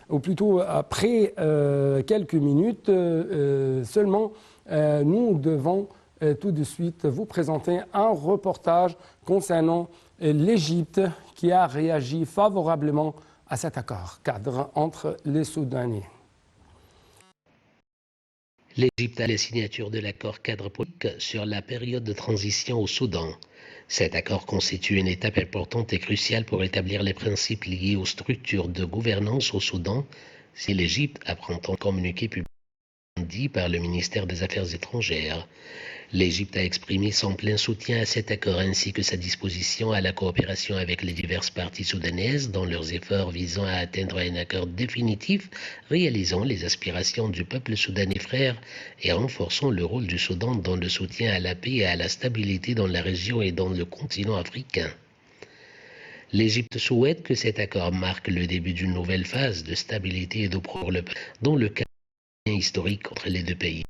ou plutôt après quelques minutes seulement, nous devons tout de suite vous présenter un reportage concernant l'Égypte qui a réagi favorablement à cet accord cadre entre les Soudanais. L'Égypte a la signature de l'accord cadre politique sur la période de transition au Soudan. Cet accord constitue une étape importante et cruciale pour établir les principes liés aux structures de gouvernance au Soudan, si l'Égypte apprend en communiqué public dit par le ministère des Affaires étrangères. L'Égypte a exprimé son plein soutien à cet accord ainsi que sa disposition à la coopération avec les diverses parties soudanaises dans leurs efforts visant à atteindre un accord définitif réalisant les aspirations du peuple soudanais frère et renforçant le rôle du Soudan dans le soutien à la paix et à la stabilité dans la région et dans le continent africain. L'Égypte souhaite que cet accord marque le début d'une nouvelle phase de stabilité et de progrès dans le cadre historique entre les deux pays.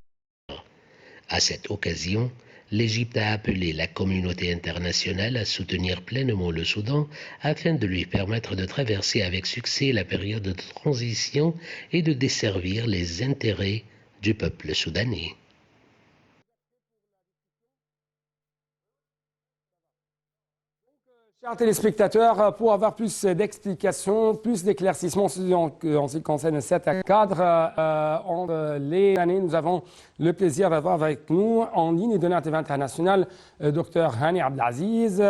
À cette occasion, l'Égypte a appelé la communauté internationale à soutenir pleinement le Soudan afin de lui permettre de traverser avec succès la période de transition et de desservir les intérêts du peuple soudanais. Chers téléspectateurs, pour avoir plus d'explications, plus d'éclaircissements en ce qui concerne cet cadre, entre les années, nous avons le plaisir d'avoir avec nous en ligne de TV International Dr Hani Abdelaziz.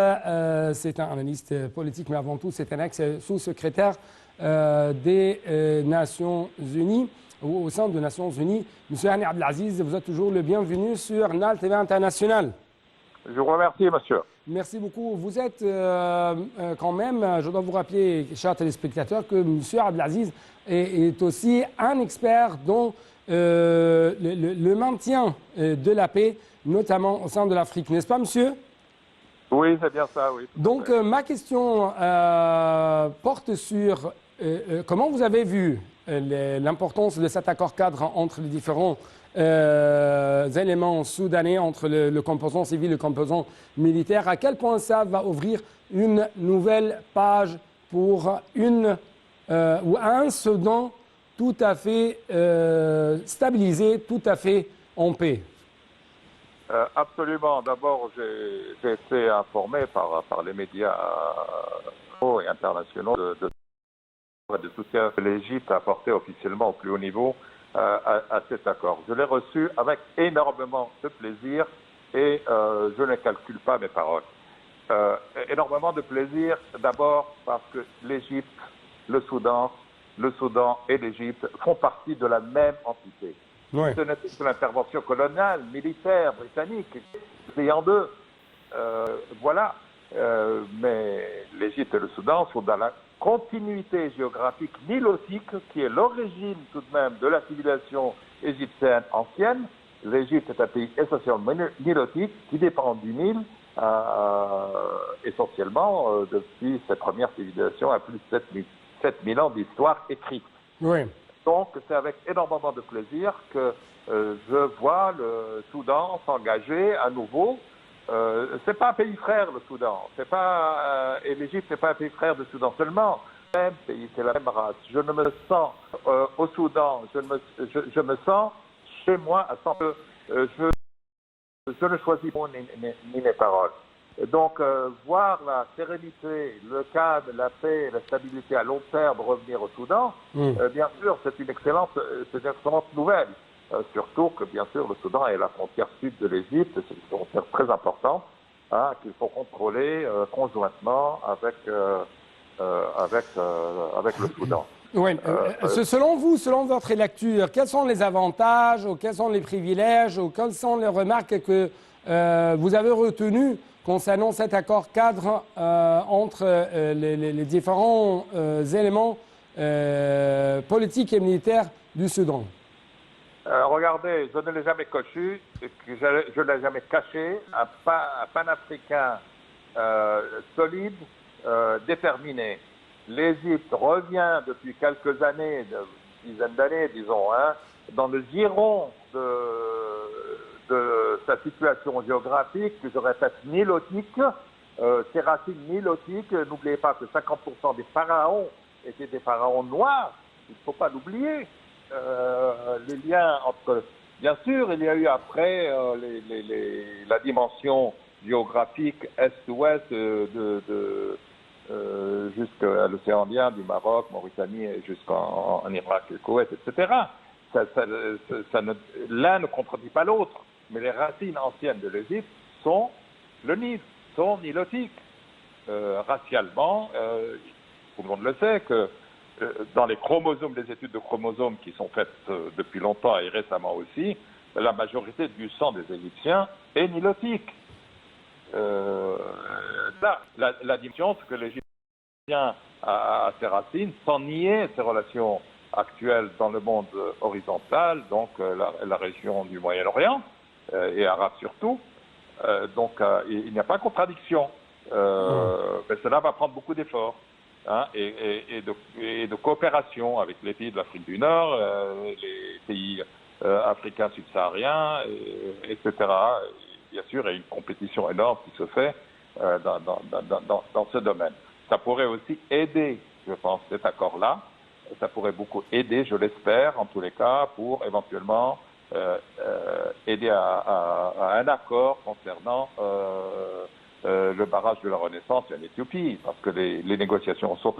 C'est un analyste politique, mais avant tout, c'est un ex-sous-secrétaire des Nations Unies, ou au sein des Nations Unies. Monsieur Hani Abdelaziz, vous êtes toujours le bienvenu sur TV International. Je vous remercie, monsieur. Merci beaucoup. Vous êtes quand même, je dois vous rappeler, chers téléspectateurs, que M. Abdelaziz est aussi un expert dans le maintien de la paix, notamment au sein de l'Afrique. N'est-ce pas, monsieur? Oui, c'est bien ça, oui. Donc, ma question porte sur comment vous avez vu l'importance de cet accord cadre entre les différents éléments soudanais, entre le composant civil et le composant militaire. À quel point ça va ouvrir une nouvelle page pour un Soudan tout à fait stabilisé, tout à fait en paix? Absolument. D'abord, j'ai été informé par les médias et internationaux de soutien que l'Égypte a apporté officiellement au plus haut niveau à cet accord. Je l'ai reçu avec énormément de plaisir et je ne calcule pas mes paroles. Énormément de plaisir, d'abord parce que l'Égypte, le Soudan et l'Égypte font partie de la même entité. Oui. Ce n'est que l'intervention coloniale, militaire, britannique, c'est en deux. Voilà. Mais l'Égypte et le Soudan sont dans la continuité géographique nilotique qui est l'origine tout de même de la civilisation égyptienne ancienne. L'Égypte est un pays essentiellement nilotique qui dépend du Nil essentiellement depuis cette première civilisation à plus de 7000 ans d'histoire écrite. Oui. Donc c'est avec énormément de plaisir que je vois le Soudan s'engager à nouveau. C'est pas un pays frère, le Soudan. C'est pas et l'Égypte n'est pas un pays frère du Soudan seulement. C'est le même pays, c'est la même race. Je ne me sens au Soudan. Je me sens chez moi à 100%. Je ne choisis pas ni mes paroles. Et donc voir la sérénité, le calme, la paix, la stabilité à long terme revenir au Soudan, bien sûr, c'est une excellente nouvelle. Surtout que, bien sûr, le Soudan est la frontière sud de l'Égypte, c'est une frontière très importante qu'il faut contrôler conjointement avec le Soudan. Oui. Selon vous, selon votre lecture, quels sont les avantages, ou quels sont les privilèges, ou quelles sont les remarques que vous avez retenues concernant cet accord cadre entre les différents éléments politiques et militaires du Soudan? Regardez, je ne l'ai jamais cochu, je ne l'ai jamais caché. Un panafricain solide, déterminé. L'Égypte revient depuis quelques années, une dizaine d'années, disons, dans le giron de sa situation géographique, que je répète, nilotique, ses racines nilotiques. N'oubliez pas que 50% des pharaons étaient des pharaons noirs, il ne faut pas l'oublier. Les liens entre... Bien sûr, il y a eu après la dimension géographique est-ouest jusqu'à l'océan Indien, du Maroc, Mauritanie, jusqu'en Irak, le Koweït, etc. L'un ne contredit pas l'autre, mais les racines anciennes de l'Égypte sont le Nil, sont nilotiques. Racialement, tout le monde le sait, que dans les chromosomes, les études de chromosomes qui sont faites depuis longtemps et récemment aussi, la majorité du sang des Égyptiens est nilotique. La dimension, c'est que l'Égyptien a ses racines sans nier ses relations actuelles dans le monde horizontal, donc la région du Moyen-Orient et arabe surtout. Donc il n'y a pas de contradiction. Mais cela va prendre beaucoup d'efforts. Hein, et de coopération avec les pays de l'Afrique du Nord, les pays africains subsahariens, etc. Et bien sûr, il y a une compétition énorme qui se fait dans ce domaine. Ça pourrait aussi aider, je pense, cet accord-là. Ça pourrait beaucoup aider, je l'espère, en tous les cas, pour éventuellement aider à un accord concernant le barrage de la Renaissance en Éthiopie, parce que les négociations sont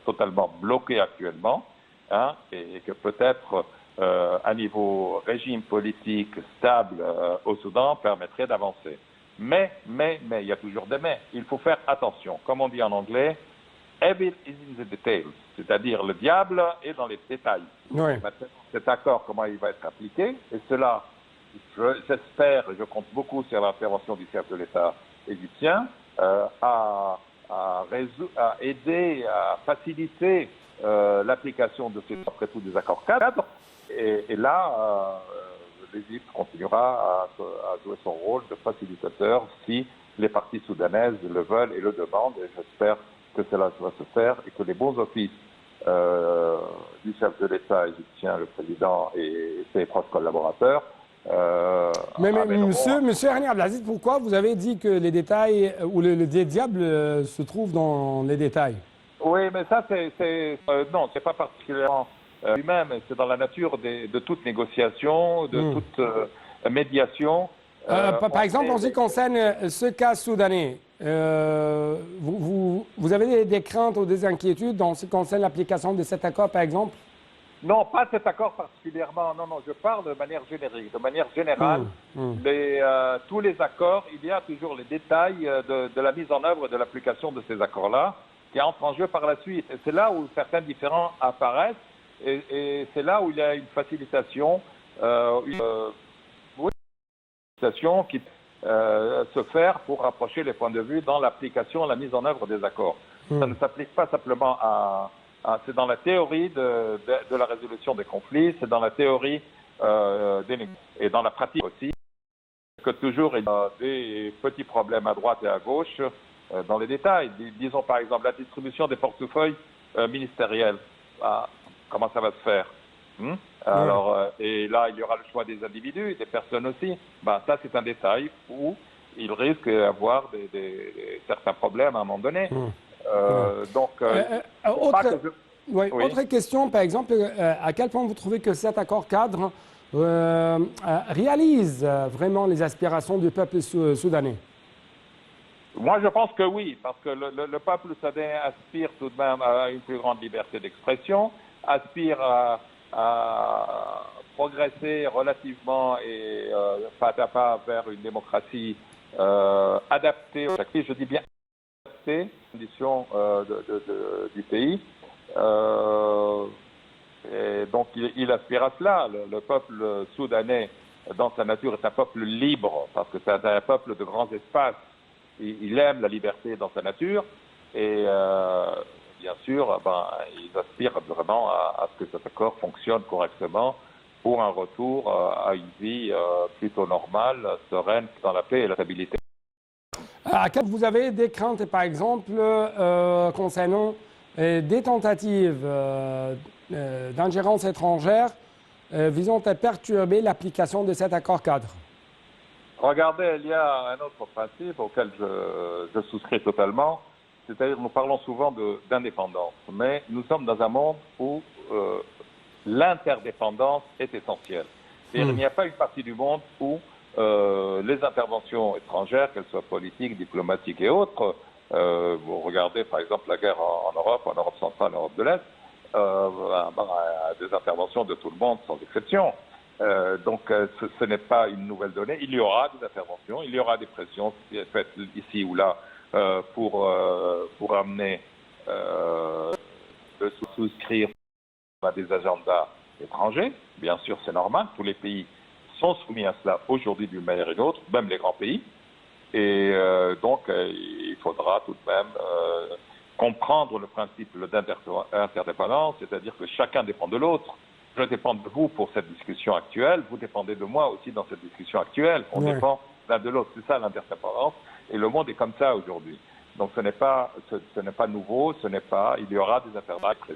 totalement bloquées actuellement, hein, et que peut-être un niveau régime politique stable au Soudan permettrait d'avancer. Mais, il y a toujours des mais. Il faut faire attention. Comme on dit en anglais, evil is in the details, c'est-à-dire le diable est dans les détails. Oui. Maintenant, cet accord, comment il va être appliqué, et cela, j'espère, je compte beaucoup sur l'intervention du chef de l'État égyptien, à aider, à faciliter l'application de ces, après tout, des accords cadres. Et là, l'Égypte continuera à jouer son rôle de facilitateur si les parties soudanaises le veulent et le demandent. Et j'espère que cela va se faire et que les bons offices du chef de l'État égyptien, le président et ses proches collaborateurs. Mais monsieur Hani Abdelaziz, pourquoi vous avez dit que les détails ou le diable se trouve dans les détails? Oui, mais ça, non, c'est pas particulièrement lui-même, c'est dans la nature de toute négociation, de toute médiation. Par exemple, en ce qui concerne ce cas soudanais, vous avez des craintes ou des inquiétudes en ce qui concerne l'application de cet accord, par exemple? Non, pas cet accord particulièrement. Non, je parle de manière générique. De manière générale, tous les accords, il y a toujours les détails de la mise en œuvre et de l'application de ces accords-là qui entrent en jeu par la suite. Et c'est là où certains différends apparaissent et c'est là où il y a une facilitation, qui se faire pour rapprocher les points de vue dans l'application et la mise en œuvre des accords. Ça ne s'applique pas simplement c'est dans la théorie de la résolution des conflits, c'est dans la théorie des négociations et dans la pratique aussi, que toujours il y a des petits problèmes à droite et à gauche dans les détails. Disons par exemple la distribution des portefeuilles ministériels. Comment ça va se faire? Alors, et là, il y aura le choix des individus, des personnes aussi. Ça, c'est un détail où il risque d'avoir certains problèmes à un moment donné. Autre question, par exemple, à quel point vous trouvez que cet accord cadre réalise vraiment les aspirations du peuple soudanais? Moi, je pense que oui, parce que le peuple soudanais aspire tout de même à une plus grande liberté d'expression, aspire à progresser relativement et pas à pas vers une démocratie adaptée. Je dis bien adaptée aux conditions du pays. Et donc, il aspire à cela. Le peuple soudanais, dans sa nature, est un peuple libre, parce que c'est un peuple de grands espaces. Il aime la liberté dans sa nature. Et bien sûr, ils aspirent vraiment à ce que cet accord fonctionne correctement pour un retour à une vie plutôt normale, sereine, dans la paix et la stabilité. Vous avez des craintes, par exemple, concernant des tentatives d'ingérence étrangère visant à perturber l'application de cet accord cadre? Regardez, il y a un autre principe auquel je souscris totalement. C'est-à-dire, nous parlons souvent d'indépendance, mais nous sommes dans un monde où l'interdépendance est essentielle. Et il n'y a pas une partie du monde où les interventions étrangères, qu'elles soient politiques, diplomatiques et autres, vous regardez par exemple la guerre en Europe centrale, en Europe de l'Est, des interventions de tout le monde sans exception. Donc ce n'est pas une nouvelle donnée. Il y aura des interventions, il y aura des pressions faites ici ou là pour amener de souscrire à des agendas étrangers. Bien sûr, c'est normal. Tous les pays sont soumis à cela aujourd'hui d'une manière ou d'une autre, même les grands pays. Et donc, il faudra tout de même comprendre le principe d'interdépendance, c'est-à-dire que chacun dépend de l'autre. Je dépends de vous pour cette discussion actuelle, vous dépendez de moi aussi dans cette discussion actuelle. On dépend l'un de l'autre, c'est ça l'interdépendance. Et le monde est comme ça aujourd'hui. Donc ce n'est pas nouveau, il y aura des interventions.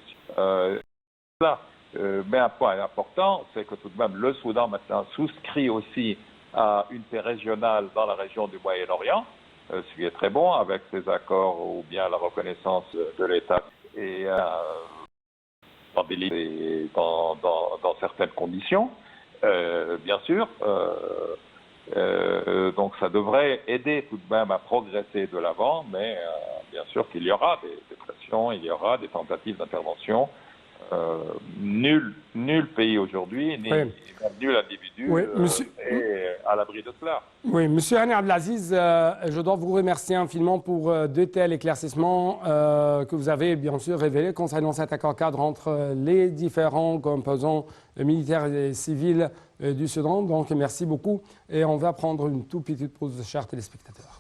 Mais un point important, c'est que tout de même le Soudan maintenant souscrit aussi à une paix régionale dans la région du Moyen-Orient, ce qui est très bon avec ces accords ou bien la reconnaissance de l'État et stabilité dans certaines conditions, bien sûr. Donc ça devrait aider tout de même à progresser de l'avant, mais bien sûr qu'il y aura des pressions, il y aura des tentatives d'intervention. Nul pays aujourd'hui, nul individu est à l'abri de cela. Oui, Monsieur Hani Abdelaziz, je dois vous remercier infiniment pour de tels éclaircissements que vous avez bien sûr révélés concernant cet accord cadre entre les différents composants militaires et civils du Soudan. Donc merci beaucoup et on va prendre une toute petite pause, chers téléspectateurs.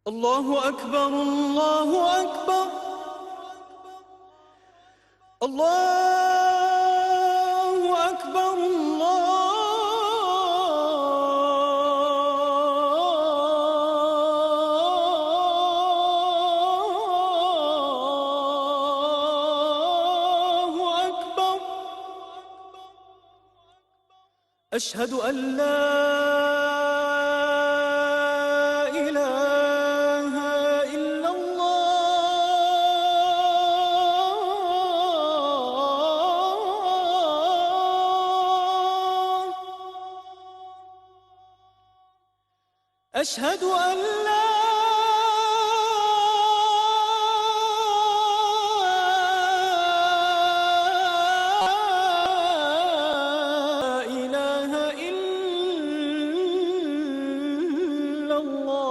الله أكبر الله أكبر الله أكبر الله أكبر أشهد أن لا أشهد أن لا إله إلا الله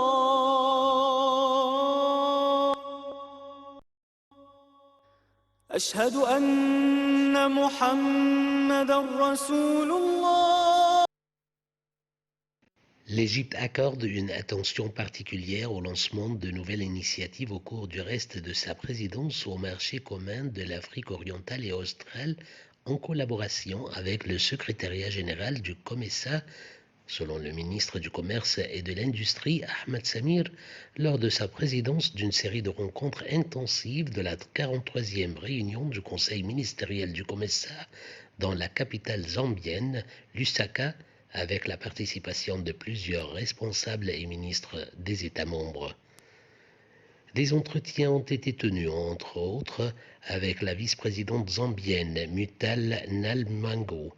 أشهد أن محمدًا رسول الله. L'Égypte accorde une attention particulière au lancement de nouvelles initiatives au cours du reste de sa présidence au marché commun de l'Afrique orientale et australe en collaboration avec le secrétariat général du COMESA, selon le ministre du Commerce et de l'Industrie Ahmed Samir, lors de sa présidence d'une série de rencontres intensives de la 43e réunion du Conseil ministériel du COMESA dans la capitale zambienne, Lusaka, avec la participation de plusieurs responsables et ministres des États membres. Des entretiens ont été tenus, entre autres, avec la vice-présidente zambienne Mutal Nalmango,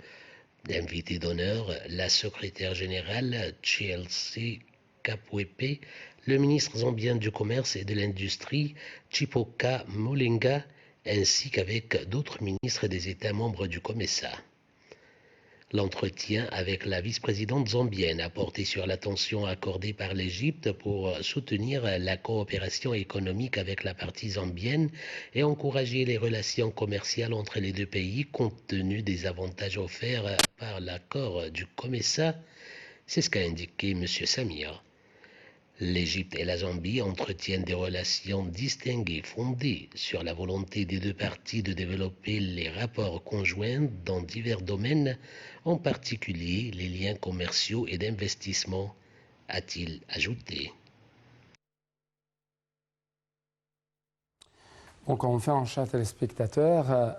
invitée d'honneur la secrétaire générale Chelsea Kapwepe, le ministre zambien du Commerce et de l'Industrie Chipoka Molenga, ainsi qu'avec d'autres ministres des États membres du COMESA. L'entretien avec la vice-présidente zambienne a porté sur l'attention accordée par l'Égypte pour soutenir la coopération économique avec la partie zambienne et encourager les relations commerciales entre les deux pays compte tenu des avantages offerts par l'accord du COMESA. C'est ce qu'a indiqué M. Samir. L'Égypte et la Zambie entretiennent des relations distinguées fondées sur la volonté des deux parties de développer les rapports conjoints dans divers domaines, en particulier les liens commerciaux et d'investissement, a-t-il ajouté. Donc enfin, chers téléspectateurs,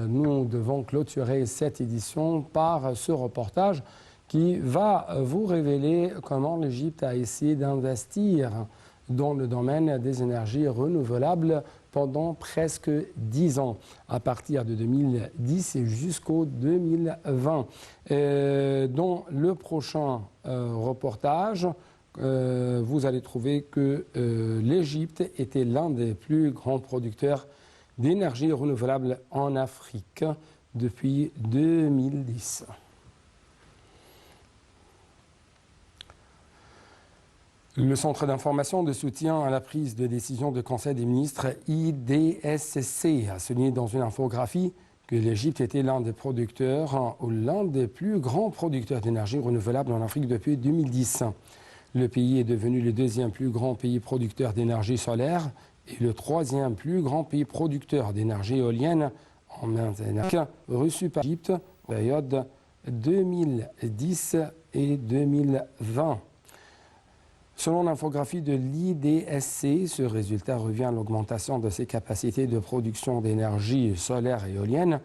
nous devons clôturer cette édition par ce reportage qui va vous révéler comment l'Égypte a essayé d'investir dans le domaine des énergies renouvelables pendant presque 10 ans, à partir de 2010 et jusqu'au 2020. Dans le prochain reportage, vous allez trouver que l'Égypte était l'un des plus grands producteurs d'énergie renouvelable en Afrique depuis 2010. Le Centre d'information de soutien à la prise de décision du Conseil des ministres IDSC a souligné dans une infographie que l'Égypte était l'un des producteurs ou l'un des plus grands producteurs d'énergie renouvelable en Afrique depuis 2010. Le pays est devenu le deuxième plus grand pays producteur d'énergie solaire et le troisième plus grand pays producteur d'énergie éolienne en Afrique, reçu par l'Égypte en période 2010 et 2020. Selon l'infographie de l'IDSC, ce résultat revient à l'augmentation de ses capacités de production d'énergie solaire et éolienne,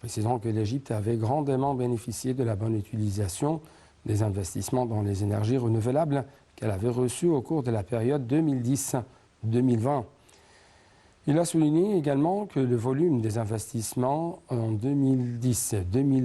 précisant que l'Égypte avait grandement bénéficié de la bonne utilisation des investissements dans les énergies renouvelables qu'elle avait reçus au cours de la période 2010-2020. Il a souligné également que le volume des investissements en 2010-2020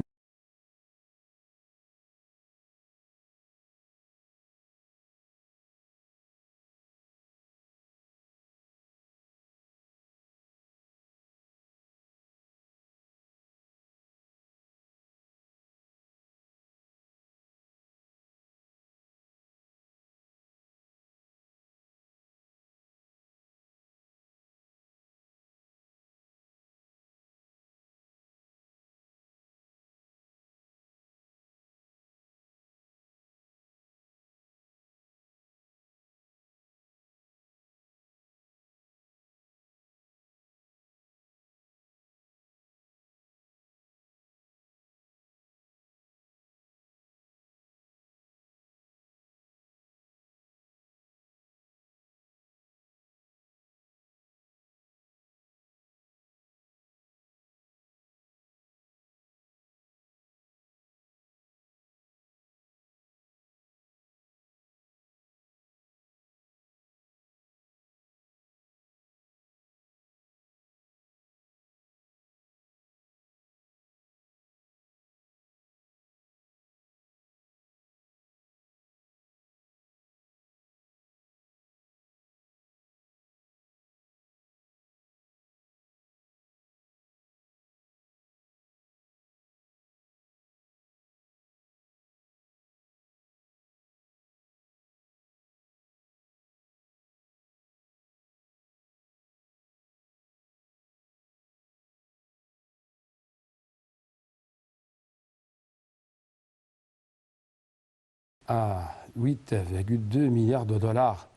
à 8,2 milliards de dollars.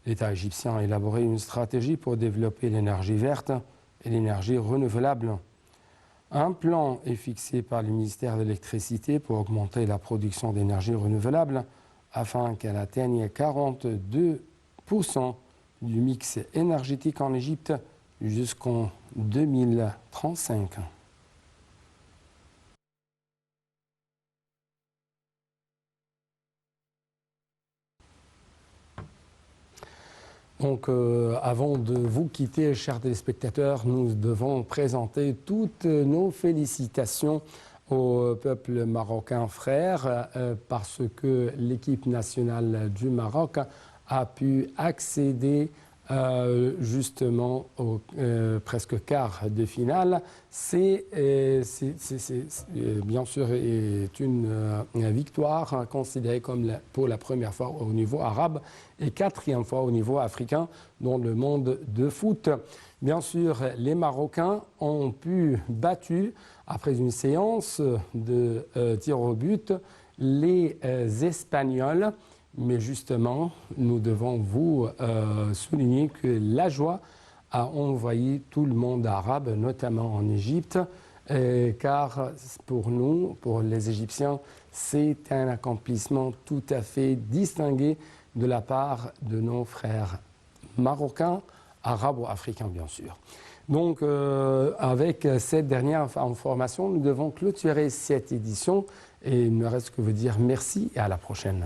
L'État égyptien a élaboré une stratégie pour développer l'énergie verte et l'énergie renouvelable. Un plan est fixé par le ministère de l'Électricité pour augmenter la production d'énergie renouvelable afin qu'elle atteigne 42% du mix énergétique en Égypte jusqu'en 2035. Donc, avant de vous quitter, chers téléspectateurs, nous devons présenter toutes nos félicitations au peuple marocain frère parce que l'équipe nationale du Maroc a pu accéder justement au presque quart de finale. C'est bien sûr une victoire considérée comme pour la première fois au niveau arabe et quatrième fois au niveau africain dans le monde de foot. Bien sûr, les Marocains ont pu battre, après une séance de tir au but, les Espagnols. Mais justement, nous devons vous souligner que la joie a envahi tout le monde arabe, notamment en Égypte, car pour nous, pour les Égyptiens, c'est un accomplissement tout à fait distingué de la part de nos frères marocains, arabes ou africains, bien sûr. Donc, avec cette dernière information, nous devons clôturer cette édition et il ne me reste que vous dire merci et à la prochaine.